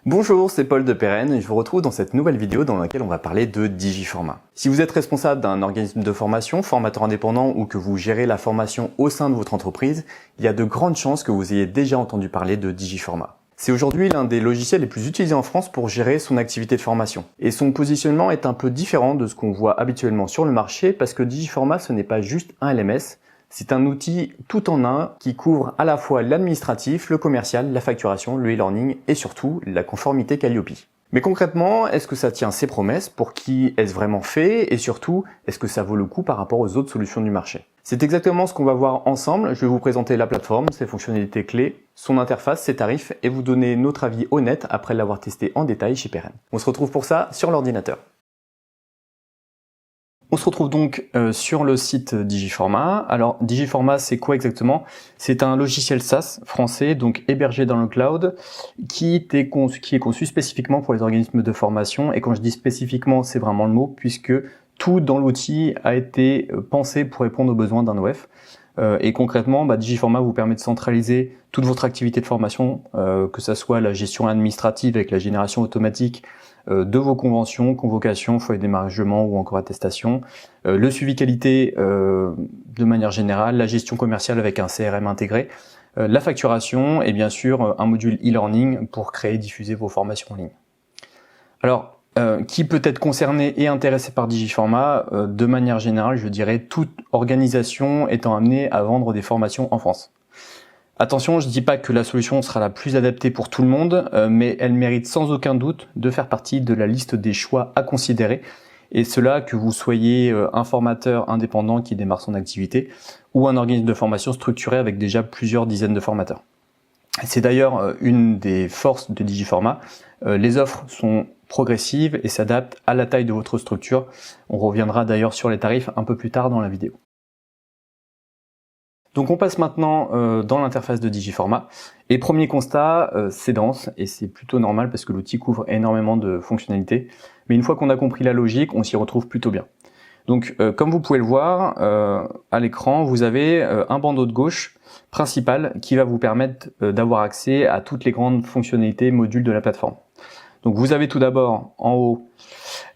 Bonjour, c'est Paul de Perren et je vous retrouve dans cette nouvelle vidéo dans laquelle on va parler de Digiformat. Si vous êtes responsable d'un organisme de formation, formateur indépendant ou que vous gérez la formation au sein de votre entreprise, il y a de grandes chances que vous ayez déjà entendu parler de Digiformat. C'est aujourd'hui l'un des logiciels les plus utilisés en France pour gérer son activité de formation. Et son positionnement est un peu différent de ce qu'on voit habituellement sur le marché parce que Digiformat ce n'est pas juste un LMS, c'est un outil tout en un qui couvre à la fois l'administratif, le commercial, la facturation, le e-learning et surtout la conformité Calliope. Mais concrètement, est-ce que ça tient ses promesses? Pour qui est-ce vraiment fait? Et surtout, est-ce que ça vaut le coup par rapport aux autres solutions du marché? C'est exactement ce qu'on va voir ensemble. Je vais vous présenter la plateforme, ses fonctionnalités clés, son interface, ses tarifs et vous donner notre avis honnête après l'avoir testé en détail chez Perren. On se retrouve pour ça sur l'ordinateur. On se retrouve donc sur le site Digiformat. Alors Digiformat, c'est quoi exactement? C'est un logiciel SaaS français, donc hébergé dans le cloud, qui est conçu spécifiquement pour les organismes de formation. Et quand je dis spécifiquement, c'est vraiment le mot, puisque tout dans l'outil a été pensé pour répondre aux besoins d'un OF. Et concrètement, Digiformat vous permet de centraliser toute votre activité de formation, que ça soit la gestion administrative avec la génération automatique de vos conventions, convocations, feuilles d'émargement ou encore attestations, le suivi qualité de manière générale, la gestion commerciale avec un CRM intégré, la facturation et bien sûr un module e-learning pour créer et diffuser vos formations en ligne. Alors, qui peut être concerné et intéressé par Digiformat? De manière générale, je dirais toute organisation étant amenée à vendre des formations en France. Attention, je ne dis pas que la solution sera la plus adaptée pour tout le monde, mais elle mérite sans aucun doute de faire partie de la liste des choix à considérer, et cela que vous soyez un formateur indépendant qui démarre son activité ou un organisme de formation structuré avec déjà plusieurs dizaines de formateurs. C'est d'ailleurs une des forces de Digiformat. Les offres sont progressives et s'adaptent à la taille de votre structure. On reviendra d'ailleurs sur les tarifs un peu plus tard dans la vidéo. Donc on passe maintenant dans l'interface de Digiformat. Et premier constat, c'est dense et c'est plutôt normal parce que l'outil couvre énormément de fonctionnalités. Mais une fois qu'on a compris la logique, on s'y retrouve plutôt bien. Donc comme vous pouvez le voir à l'écran, vous avez un bandeau de gauche principal qui va vous permettre d'avoir accès à toutes les grandes fonctionnalités modules de la plateforme. Donc vous avez tout d'abord en haut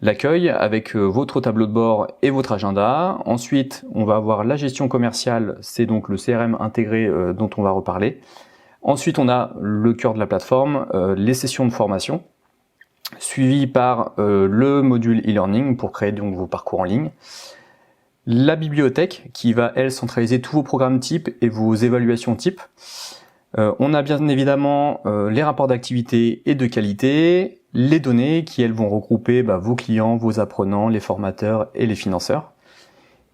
l'accueil avec votre tableau de bord et votre agenda. Ensuite, on va avoir la gestion commerciale, c'est donc le CRM intégré dont on va reparler. Ensuite, on a le cœur de la plateforme, les sessions de formation, suivi par le module e-learning pour créer donc vos parcours en ligne. La bibliothèque qui va, elle, centraliser tous vos programmes types et vos évaluations types. On a bien évidemment les rapports d'activité et de qualité, les données qui elles vont regrouper vos clients, vos apprenants, les formateurs et les financeurs.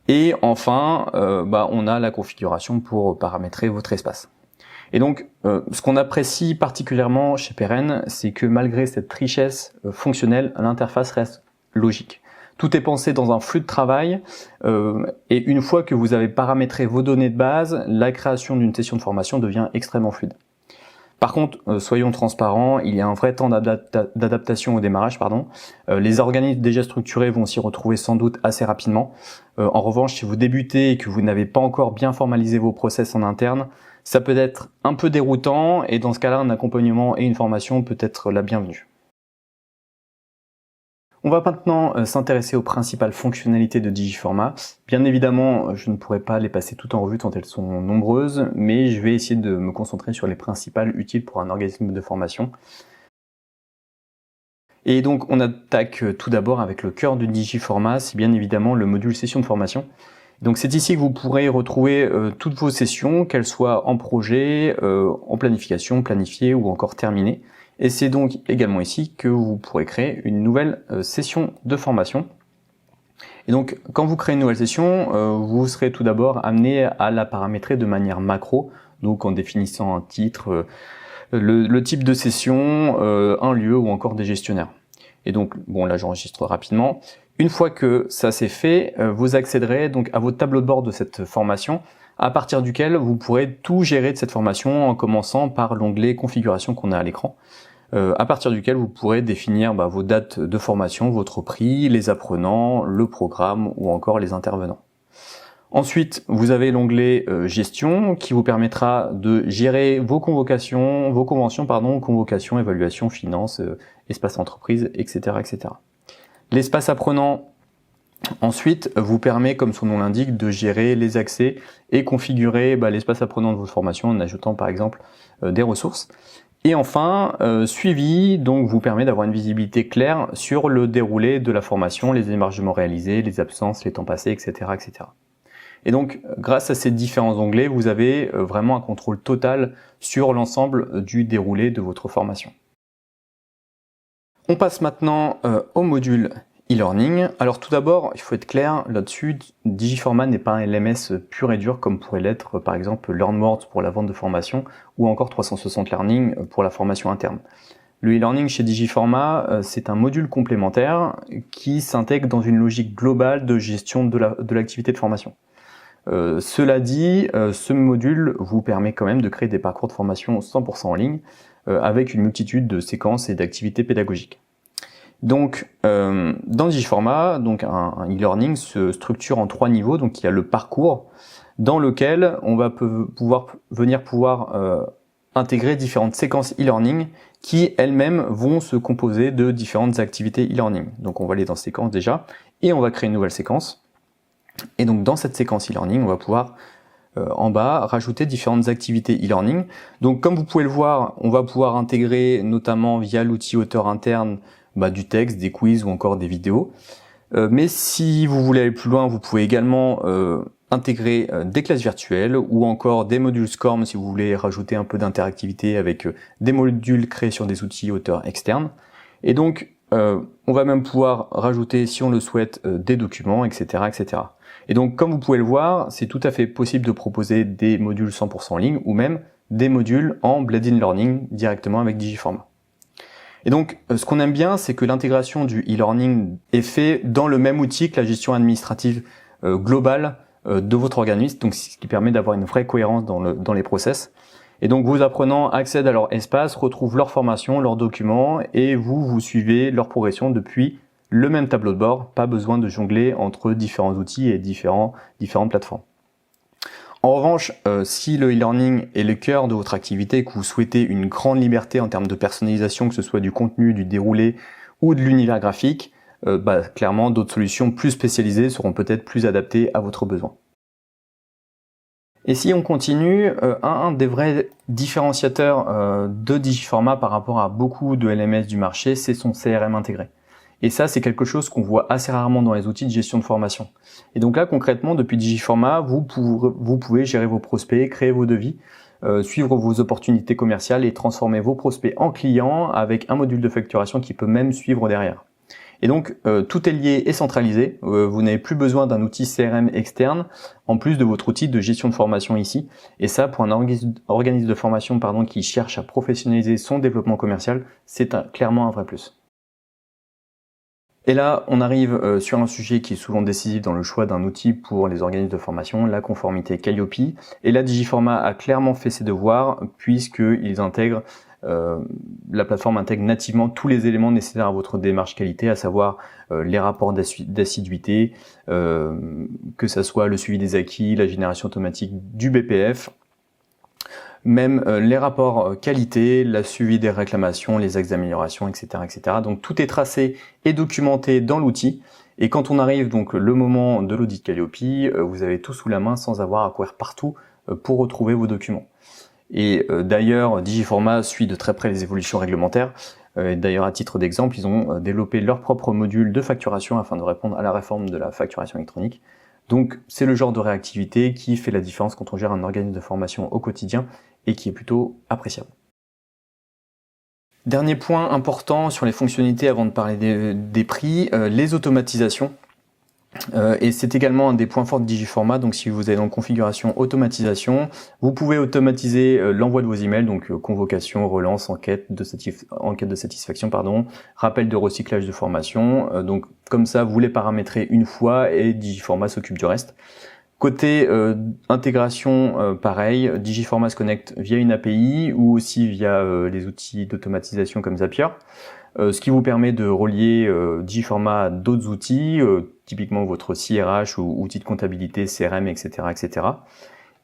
Et enfin, on a la configuration pour paramétrer votre espace. Et donc, ce qu'on apprécie particulièrement chez Perren, c'est que malgré cette richesse fonctionnelle, l'interface reste logique. Tout est pensé dans un flux de travail et une fois que vous avez paramétré vos données de base, la création d'une session de formation devient extrêmement fluide. Par contre, soyons transparents, il y a un vrai temps d'adaptation au démarrage. Les organismes déjà structurés vont s'y retrouver sans doute assez rapidement. En revanche, si vous débutez et que vous n'avez pas encore bien formalisé vos process en interne, ça peut être un peu déroutant et dans ce cas-là, un accompagnement et une formation peut être la bienvenue. On va maintenant s'intéresser aux principales fonctionnalités de Digiformat. Bien évidemment, je ne pourrai pas les passer toutes en revue tant elles sont nombreuses, mais je vais essayer de me concentrer sur les principales utiles pour un organisme de formation. Et donc on attaque tout d'abord avec le cœur de Digiformat, c'est bien évidemment le module session de formation. Donc c'est ici que vous pourrez retrouver toutes vos sessions, qu'elles soient en projet, en planification, planifiées ou encore terminées. Et c'est donc également ici que vous pourrez créer une nouvelle session de formation. Et donc, quand vous créez une nouvelle session, vous serez tout d'abord amené à la paramétrer de manière macro, donc en définissant un titre, le type de session, un lieu ou encore des gestionnaires. Et donc, là j'enregistre rapidement. Une fois que ça c'est fait, vous accéderez donc à votre tableau de bord de cette formation, à partir duquel vous pourrez tout gérer de cette formation en commençant par l'onglet configuration qu'on a à l'écran. À partir duquel vous pourrez définir vos dates de formation, votre prix, les apprenants, le programme ou encore les intervenants. Ensuite, vous avez l'onglet Gestion qui vous permettra de gérer vos convocations, convocations, évaluation, finances, espace entreprise, etc., etc. L'espace apprenant, ensuite, vous permet, comme son nom l'indique, de gérer les accès et configurer l'espace apprenant de votre formation en ajoutant par exemple des ressources. Et enfin, suivi, donc vous permet d'avoir une visibilité claire sur le déroulé de la formation, les émargements réalisés, les absences, les temps passés, etc., etc. Et donc, grâce à ces différents onglets, vous avez vraiment un contrôle total sur l'ensemble du déroulé de votre formation. On passe maintenant au module e-learning. Alors tout d'abord, il faut être clair là-dessus, Digiforma n'est pas un LMS pur et dur comme pourrait l'être par exemple LearnWords pour la vente de formation ou encore 360 Learning pour la formation interne. Le e-learning chez Digiforma, c'est un module complémentaire qui s'intègre dans une logique globale de gestion de l'activité de formation. Cela dit, ce module vous permet quand même de créer des parcours de formation 100% en ligne avec une multitude de séquences et d'activités pédagogiques. Donc, dans Digiforma, donc un e-learning se structure en 3 niveaux. Donc, il y a le parcours dans lequel on va pouvoir intégrer différentes séquences e-learning qui elles-mêmes vont se composer de différentes activités e-learning. Donc, on va aller dans séquence déjà et on va créer une nouvelle séquence. Et donc, dans cette séquence e-learning, on va pouvoir en bas rajouter différentes activités e-learning. Donc, comme vous pouvez le voir, on va pouvoir intégrer notamment via l'outil auteur interne du texte, des quiz ou encore des vidéos. Mais si vous voulez aller plus loin, vous pouvez également intégrer des classes virtuelles ou encore des modules SCORM si vous voulez rajouter un peu d'interactivité avec des modules créés sur des outils auteurs externes. Et donc, on va même pouvoir rajouter, si on le souhaite, des documents, etc., etc. Et donc, comme vous pouvez le voir, c'est tout à fait possible de proposer des modules 100% en ligne ou même des modules en blended learning directement avec Digiforma. Et donc, ce qu'on aime bien, c'est que l'intégration du e-learning est fait dans le même outil que la gestion administrative globale de votre organisme, donc ce qui permet d'avoir une vraie cohérence dans les process. Et donc, vos apprenants accèdent à leur espace, retrouvent leur formation, leurs documents, et vous suivez leur progression depuis le même tableau de bord. Pas besoin de jongler entre différents outils et différentes plateformes. En revanche, si le e-learning est le cœur de votre activité et que vous souhaitez une grande liberté en termes de personnalisation, que ce soit du contenu, du déroulé ou de l'univers graphique, clairement d'autres solutions plus spécialisées seront peut-être plus adaptées à votre besoin. Et si on continue, un des vrais différenciateurs de Digiforma par rapport à beaucoup de LMS du marché, c'est son CRM intégré. Et ça, c'est quelque chose qu'on voit assez rarement dans les outils de gestion de formation. Et donc là, concrètement, depuis Digiforma, vous pouvez gérer vos prospects, créer vos devis, suivre vos opportunités commerciales et transformer vos prospects en clients avec un module de facturation qui peut même suivre derrière. Et donc, tout est lié et centralisé. Vous n'avez plus besoin d'un outil CRM externe, en plus de votre outil de gestion de formation ici. Et ça, pour un organisme de formation qui cherche à professionnaliser son développement commercial, c'est clairement un vrai plus. Et là, on arrive sur un sujet qui est souvent décisif dans le choix d'un outil pour les organismes de formation, la conformité Calliope. Et là, Digiforma a clairement fait ses devoirs puisqu'ils intègrent la plateforme intègre nativement tous les éléments nécessaires à votre démarche qualité, à savoir les rapports d'assiduité, que ça soit le suivi des acquis, la génération automatique du BPF, même les rapports qualité, la suivi des réclamations, les axes d'amélioration, etc., etc. Donc tout est tracé et documenté dans l'outil. Et quand on arrive donc le moment de l'audit Calliope, vous avez tout sous la main sans avoir à courir partout pour retrouver vos documents. Et d'ailleurs, Digiforma suit de très près les évolutions réglementaires. D'ailleurs, à titre d'exemple, ils ont développé leur propre module de facturation afin de répondre à la réforme de la facturation électronique. Donc, c'est le genre de réactivité qui fait la différence quand on gère un organisme de formation au quotidien et qui est plutôt appréciable. Dernier point important sur les fonctionnalités avant de parler des prix, les automatisations. Et c'est également un des points forts de Digiforma. Donc si vous allez dans configuration automatisation, vous pouvez automatiser l'envoi de vos emails, donc convocation, relance, enquête de satisfaction, rappel de recyclage de formation. Donc comme ça, vous les paramétrez une fois et Digiforma s'occupe du reste. Côté intégration, pareil, Digiforma se connecte via une API ou aussi via les outils d'automatisation comme Zapier. ce qui vous permet de relier Digiforma à d'autres outils, typiquement votre CRH ou outil de comptabilité, CRM, etc., etc.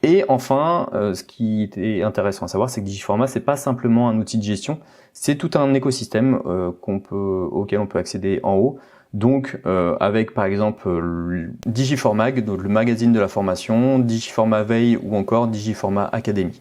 Et enfin, ce qui est intéressant à savoir, c'est que Digiforma, c'est pas simplement un outil de gestion, c'est tout un écosystème auquel on peut accéder en haut. Donc, avec par exemple Digiformag, donc le magazine de la formation, Digiforma Veille ou encore Digiforma Academy.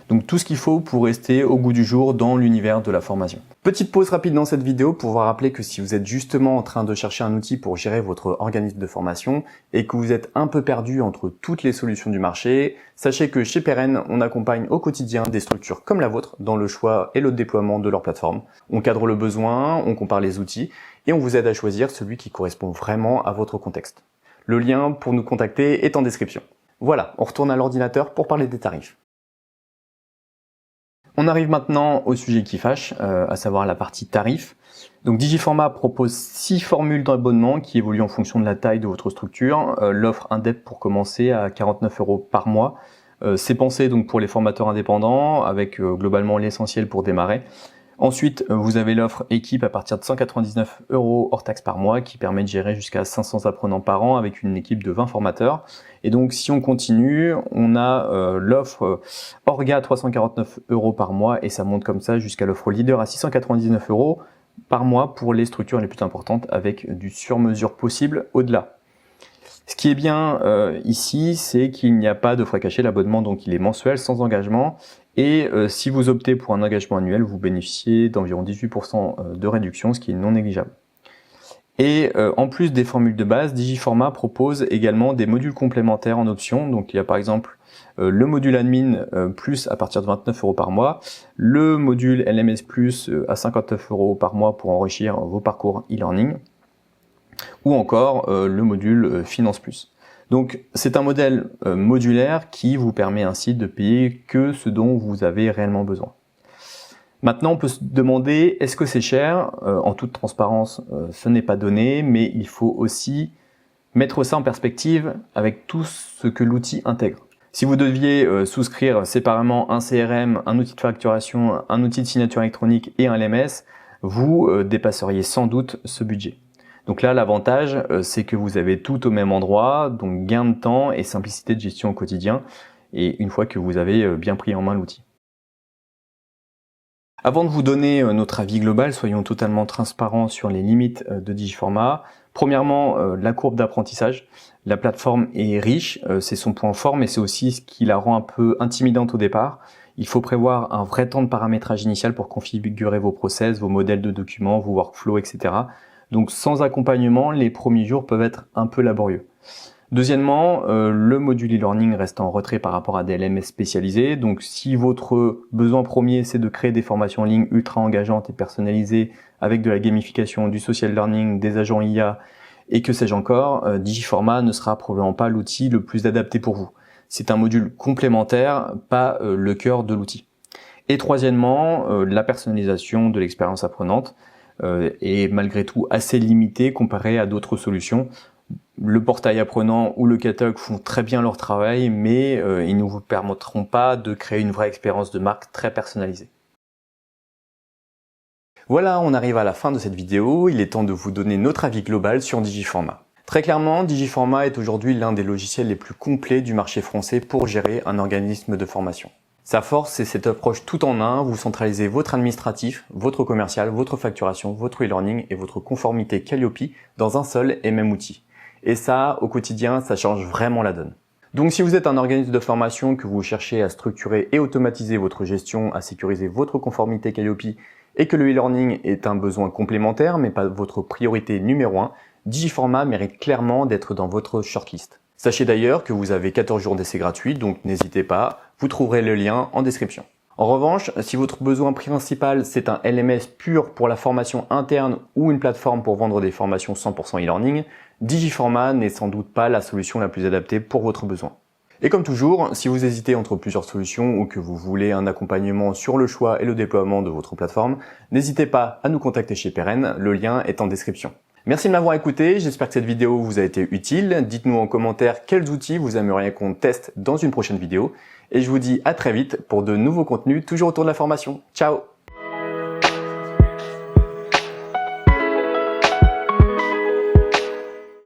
Donc tout ce qu'il faut pour rester au goût du jour dans l'univers de la formation. Petite pause rapide dans cette vidéo pour vous rappeler que si vous êtes justement en train de chercher un outil pour gérer votre organisme de formation et que vous êtes un peu perdu entre toutes les solutions du marché, sachez que chez Peren, on accompagne au quotidien des structures comme la vôtre dans le choix et le déploiement de leur plateforme. On cadre le besoin, on compare les outils et on vous aide à choisir celui qui correspond vraiment à votre contexte. Le lien pour nous contacter est en description. Voilà, on retourne à l'ordinateur pour parler des tarifs. On arrive maintenant au sujet qui fâche, à savoir la partie tarif. Donc Digiforma propose 6 formules d'abonnement qui évoluent en fonction de la taille de votre structure. L'offre Indep pour commencer à 49 € par mois. C'est pensé donc pour les formateurs indépendants avec globalement l'essentiel pour démarrer. Ensuite, vous avez l'offre équipe à partir de 199 € hors taxe par mois qui permet de gérer jusqu'à 500 apprenants par an avec une équipe de 20 formateurs. Et donc, si on continue, on a l'offre Orga 349 € par mois et ça monte comme ça jusqu'à l'offre Leader à 699 € par mois pour les structures les plus importantes avec du sur-mesure possible au-delà. Ce qui est bien ici, c'est qu'il n'y a pas de frais cachés. L'abonnement, donc, il est mensuel, sans engagement. Et si vous optez pour un engagement annuel, vous bénéficiez d'environ 18% de réduction, ce qui est non négligeable. Et en plus des formules de base, Digiforma propose également des modules complémentaires en option. Donc il y a par exemple le module admin plus à partir de 29 € par mois, le module LMS plus à 59 € par mois pour enrichir vos parcours e-learning, ou encore le module Finance Plus. Donc c'est un modèle modulaire qui vous permet ainsi de payer que ce dont vous avez réellement besoin. Maintenant on peut se demander est-ce que c'est cher? En toute transparence ce n'est pas donné, mais il faut aussi mettre ça en perspective avec tout ce que l'outil intègre. Si vous deviez souscrire séparément un CRM, un outil de facturation, un outil de signature électronique et un LMS, vous dépasseriez sans doute ce budget. Donc là, l'avantage, c'est que vous avez tout au même endroit, donc gain de temps et simplicité de gestion au quotidien, et une fois que vous avez bien pris en main l'outil. Avant de vous donner notre avis global, soyons totalement transparents sur les limites de Digiforma. Premièrement, la courbe d'apprentissage. La plateforme est riche, c'est son point fort, mais c'est aussi ce qui la rend un peu intimidante au départ. Il faut prévoir un vrai temps de paramétrage initial pour configurer vos process, vos modèles de documents, vos workflows, etc. Donc sans accompagnement, les premiers jours peuvent être un peu laborieux. Deuxièmement, le module e-learning reste en retrait par rapport à des LMS spécialisés. Donc si votre besoin premier c'est de créer des formations en ligne ultra engageantes et personnalisées avec de la gamification, du social learning, des agents IA et que sais-je encore, Digiforma ne sera probablement pas l'outil le plus adapté pour vous. C'est un module complémentaire, pas le cœur de l'outil. Et troisièmement, la personnalisation de l'expérience apprenante est malgré tout assez limitée comparé à d'autres solutions. Le portail apprenant ou le catalogue font très bien leur travail, mais ils ne vous permettront pas de créer une vraie expérience de marque très personnalisée. Voilà, on arrive à la fin de cette vidéo. Il est temps de vous donner notre avis global sur Digiforma. Très clairement, Digiforma est aujourd'hui l'un des logiciels les plus complets du marché français pour gérer un organisme de formation. Sa force, c'est cette approche tout en un. Vous centralisez votre administratif, votre commercial, votre facturation, votre e-learning et votre conformité Calliope dans un seul et même outil. Et ça, au quotidien, ça change vraiment la donne. Donc si vous êtes un organisme de formation, que vous cherchez à structurer et automatiser votre gestion, à sécuriser votre conformité Calliope et que le e-learning est un besoin complémentaire mais pas votre priorité numéro 1, Digiforma mérite clairement d'être dans votre shortlist. Sachez d'ailleurs que vous avez 14 jours d'essai gratuit, donc n'hésitez pas, vous trouverez le lien en description. En revanche, si votre besoin principal c'est un LMS pur pour la formation interne ou une plateforme pour vendre des formations 100% e-learning, Digiforma n'est sans doute pas la solution la plus adaptée pour votre besoin. Et comme toujours, si vous hésitez entre plusieurs solutions ou que vous voulez un accompagnement sur le choix et le déploiement de votre plateforme, n'hésitez pas à nous contacter chez Peren, le lien est en description. Merci de m'avoir écouté, j'espère que cette vidéo vous a été utile. Dites-nous en commentaire quels outils vous aimeriez qu'on teste dans une prochaine vidéo. Et je vous dis à très vite pour de nouveaux contenus toujours autour de la formation. Ciao!